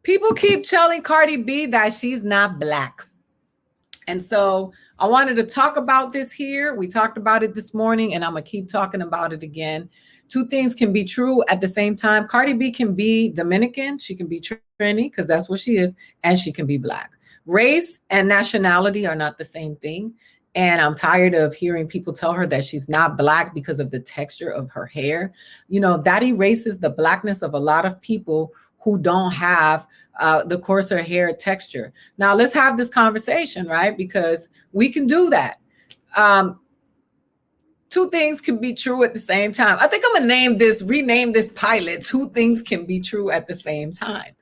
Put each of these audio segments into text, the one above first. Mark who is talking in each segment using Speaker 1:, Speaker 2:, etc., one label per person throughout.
Speaker 1: People keep telling Cardi B that she's not Black. And so I wanted to talk about this here. We talked about it this morning, and I'm going to keep talking about it again. Two things can be true at the same time. Cardi B can be Dominican. She can be Trini, because that's what she is, and she can be Black. Race and nationality are not the same thing. And I'm tired of hearing people tell her that she's not Black because of the texture of her hair. You know, that erases the Blackness of a lot of people who don't have the coarser hair texture. Now, let's have this conversation, right? Because we can do that. Two things can be true at the same time. I think I'm gonna rename this pilot, Two Things Can Be True at the Same Time.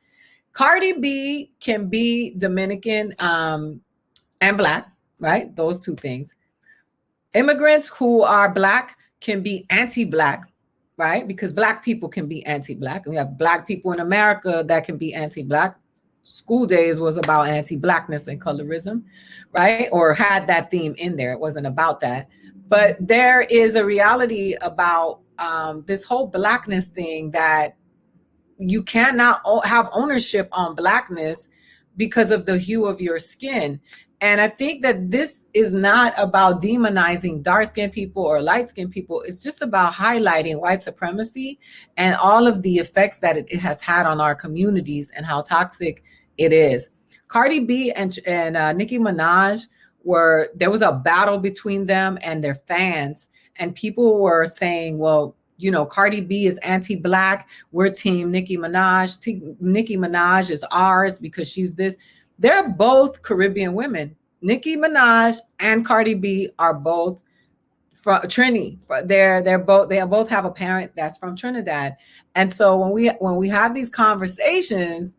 Speaker 1: Cardi B can be Dominican and Black, right? Those two things. Immigrants who are Black can be anti-Black, right? Because Black people can be anti-Black. We have Black people in America that can be anti-Black. School Days was about anti-Blackness and colorism, right? Or had that theme in there. It wasn't about that. But there is a reality about this whole Blackness thing, that you cannot have ownership on Blackness because of the hue of your skin. And I think that this is not about demonizing dark-skinned people or light-skinned people. It's just about highlighting white supremacy and all of the effects that it has had on our communities and how toxic it is. Cardi B and Nicki Minaj there was a battle between them and their fans. And people were saying, well, you know, Cardi B is anti-Black. We're team Nicki Minaj. Nicki Minaj is ours because she's this. They're both Caribbean women. Nicki Minaj and Cardi B are both from Trini. They both have a parent that's from Trinidad. And so when we have these conversations,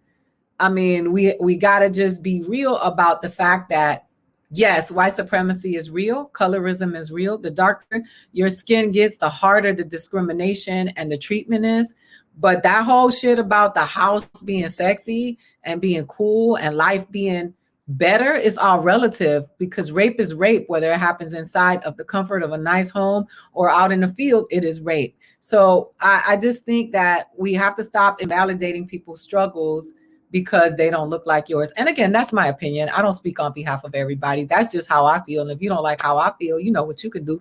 Speaker 1: I mean, we gotta just be real about the fact that, yes, white supremacy is real. Colorism is real. The darker your skin gets, the harder the discrimination and the treatment is. But that whole shit about the house being sexy and being cool and life being better is all relative, because rape is rape, whether it happens inside of the comfort of a nice home or out in the field, it is rape. So I just think that we have to stop invalidating people's struggles because they don't look like yours. And again, that's my opinion. I don't speak on behalf of everybody. That's just how I feel. And if you don't like how I feel, you know what you can do.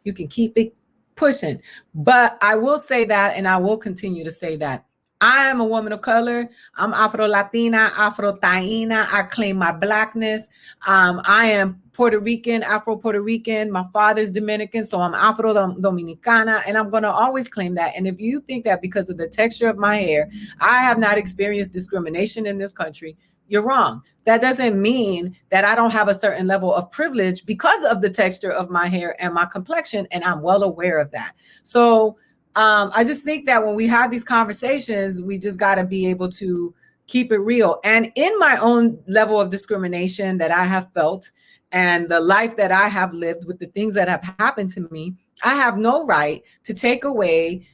Speaker 1: You can keep it pushing. But I will say that, and I will continue to say that, I am a woman of color. I'm Afro-Latina, Afro-Taína. I claim my Blackness. I am Puerto Rican, Afro-Puerto Rican. My father's Dominican, so I'm Afro-Dominicana, and I'm going to always claim that. And if you think that because of the texture of my hair, I have not experienced discrimination in this country, you're wrong. That doesn't mean that I don't have a certain level of privilege because of the texture of my hair and my complexion, and I'm well aware of that. So I just think that when we have these conversations, we just got to be able to keep it real. And in my own level of discrimination that I have felt and the life that I have lived with the things that have happened to me, I have no right to take away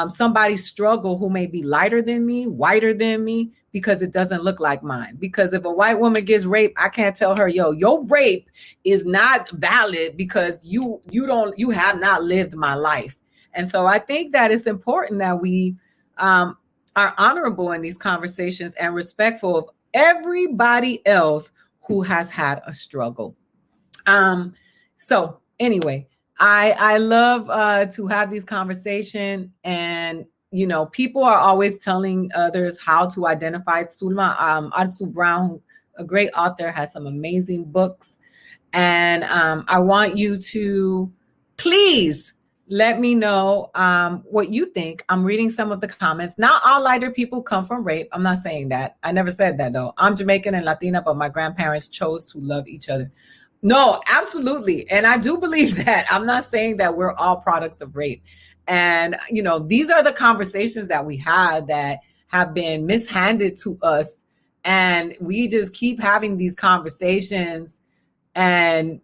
Speaker 1: somebody's struggle who may be lighter than me, whiter than me, because it doesn't look like mine. Because if a white woman gets raped, I can't tell her, yo, your rape is not valid because you have not lived my life. And so I think that it's important that we are honorable in these conversations and respectful of everybody else who has had a struggle. So anyway, I love to have these conversations, and you know, people are always telling others how to identify. Sulma Arzu Brown, a great author, has some amazing books, and I want you to please let me know what you think. I'm reading some of the comments. Not all lighter people come from rape. I'm not saying that. I never said that, though. I'm Jamaican and Latina, but my grandparents chose to love each other. No, absolutely. And I do believe that. I'm not saying that we're all products of rape. And, you know, these are the conversations that we had that have been mishanded to us. And we just keep having these conversations, and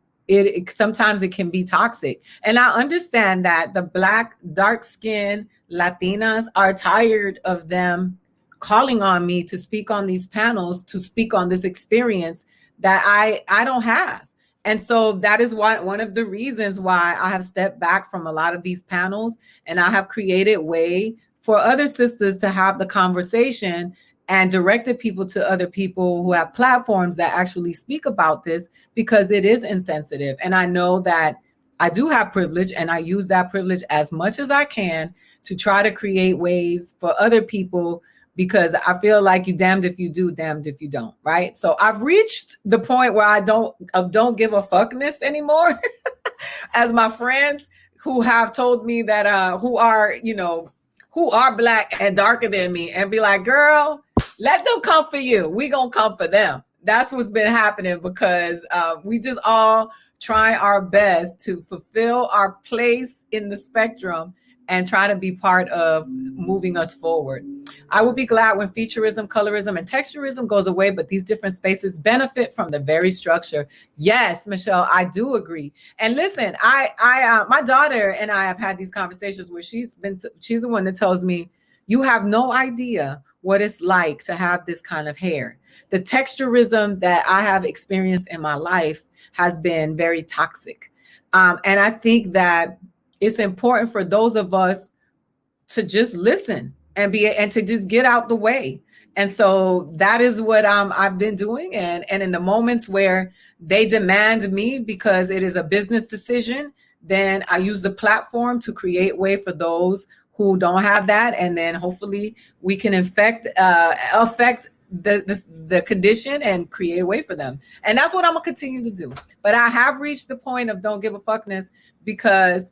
Speaker 1: sometimes it can be toxic. And I understand that the Black, dark-skinned Latinas are tired of them calling on me to speak on these panels, to speak on this experience that I don't have. And so that is one of the reasons why I have stepped back from a lot of these panels, and I have created way for other sisters to have the conversation and directed people to other people who have platforms that actually speak about this, because it is insensitive. And I know that I do have privilege, and I use that privilege as much as I can to try to create ways for other people, because I feel like you damned if you do, damned if you don't, right? So I've reached the point where I don't give a fuckness anymore. As my friends who have told me that who are, who are Black and darker than me, and be like, girl, let them come for you. We gonna come for them. That's what's been happening, because we just all try our best to fulfill our place in the spectrum and try to be part of moving us forward. I will be glad when featureism, colorism, and texturism goes away, but these different spaces benefit from the very structure. Yes, Michelle, I do agree. And listen, my daughter and I have had these conversations where she's the one that tells me, you have no idea what it's like to have this kind of hair. The texturism that I have experienced in my life has been very toxic. And I think that it's important for those of us to just listen and to just get out the way. And so that is what I've been doing. And in the moments where they demand me because it is a business decision, then I use the platform to create way for those who don't have that. And then hopefully we can affect the condition and create a way for them. And that's what I'm gonna continue to do. But I have reached the point of don't give a fuckness, because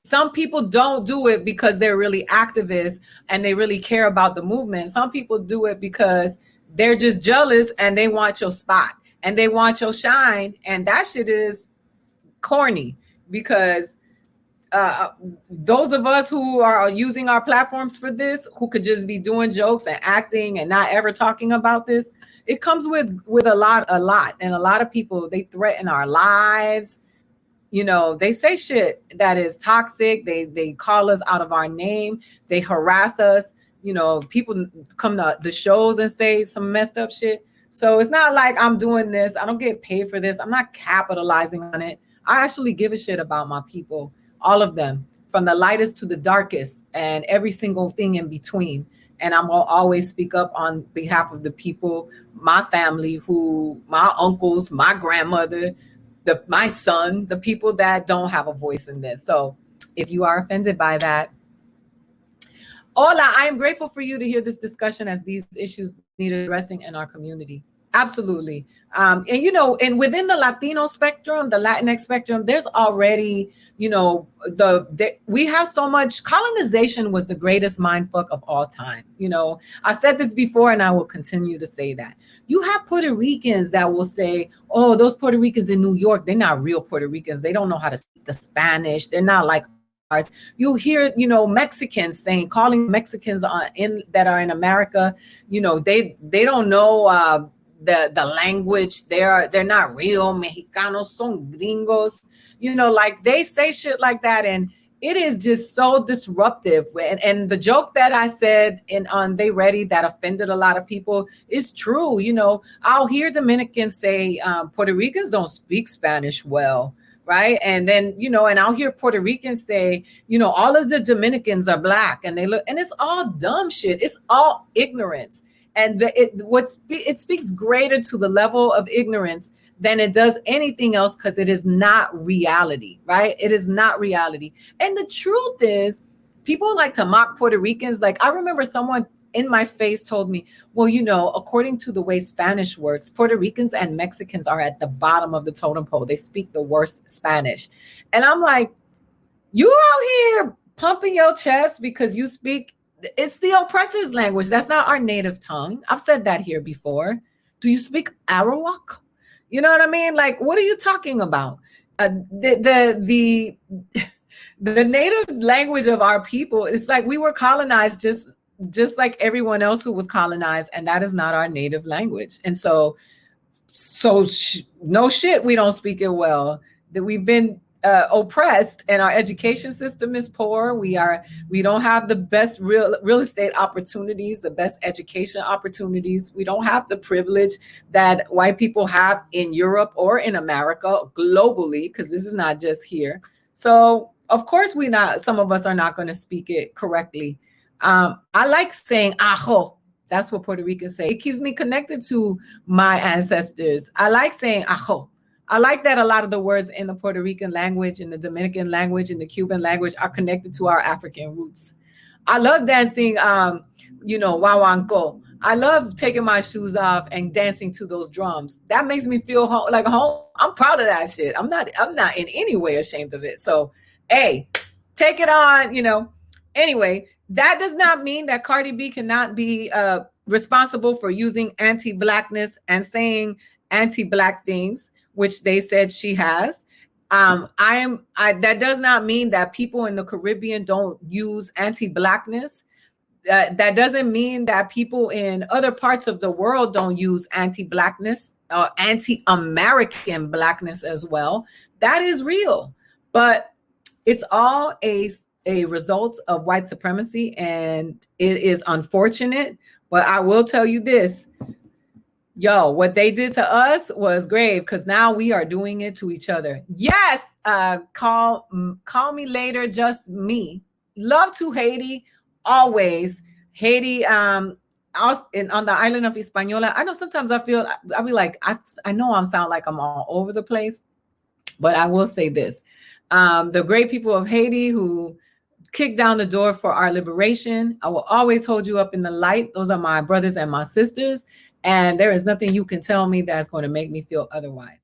Speaker 1: some people don't do it because they're really activists and they really care about the movement. Some people do it because they're just jealous and they want your spot and they want your shine. And that shit is corny, because those of us who are using our platforms for this, who could just be doing jokes and acting and not ever talking about this, it comes with a lot. And a lot of people, they threaten our lives. They say shit that is toxic. They call us out of our name. They harass us. People come to the shows and say some messed up shit. So it's not like I'm doing this. I don't get paid for this. I'm not capitalizing on it. I actually give a shit about my people, all of them, from the lightest to the darkest and every single thing in between. And I'm going to always speak up on behalf of the people, my family, my uncles, my grandmother, my son, the people that don't have a voice in this. So if you are offended by that, hola, I am grateful for you to hear this discussion, as these issues need addressing in our community. Absolutely. And within the Latino spectrum, the Latinx spectrum, there's already, we have so much. Colonization was the greatest mindfuck of all time. I said this before and I will continue to say that. You have Puerto Ricans that will say, oh, those Puerto Ricans in New York, they're not real Puerto Ricans. They don't know how to speak the Spanish. They're not like ours. You hear, Mexicans calling Mexicans that are in America, they don't know the language. They're not real Mexicanos, son gringos, like they say shit like that. And it is just so disruptive. And the joke that I said on They Ready that offended a lot of people is true. I'll hear Dominicans say Puerto Ricans don't speak Spanish well. Right. And then, and I'll hear Puerto Ricans say, all of the Dominicans are Black, and and it's all dumb shit. It's all ignorance. And it speaks greater to the level of ignorance than it does anything else, because it is not reality, right? It is not reality. And the truth is, people like to mock Puerto Ricans. Like, I remember someone in my face told me, well, according to the way Spanish works, Puerto Ricans and Mexicans are at the bottom of the totem pole. They speak the worst Spanish. And I'm like, you out here pumping your chest because you speak, it's the oppressor's language. That's not our native tongue. I've said that here before. Do you speak Arawak? You know what I mean? Like, what are you talking about? The native language of our people, it's like we were colonized just like everyone else who was colonized, and that is not our native language. And so no shit, we don't speak it well. That we've been oppressed, and our education system is poor. We don't have the best real estate opportunities, the best education opportunities. We don't have the privilege that white people have in Europe or in America globally, because this is not just here. So of course some of us are not going to speak it correctly. I like saying ajo. That's what Puerto Ricans say. It keeps me connected to my ancestors. I like saying ajo. I like that a lot of the words in the Puerto Rican language, in the Dominican language, in the Cuban language are connected to our African roots. I love dancing, wawanko. I love taking my shoes off and dancing to those drums. That makes me feel like home. I'm proud of that shit. I'm not in any way ashamed of it. So, hey, take it on. Anyway, that does not mean that Cardi B cannot be responsible for using anti-blackness and saying anti-black things, which they said she has. That does not mean that people in the Caribbean don't use anti-blackness. That doesn't mean that people in other parts of the world don't use anti-blackness or anti-American blackness as well. That is real, but it's all a result of white supremacy, and it is unfortunate. But I will tell you this. What they did to us was grave, because now we are doing it to each other. Yes, call me later, just me. Love to Haiti, always. Haiti, on the island of Hispaniola. I know sometimes I'll be like, I know I sound like I'm all over the place, but I will say this. The great people of Haiti who kicked down the door for our liberation, I will always hold you up in the light. Those are my brothers and my sisters. And there is nothing you can tell me that's going to make me feel otherwise.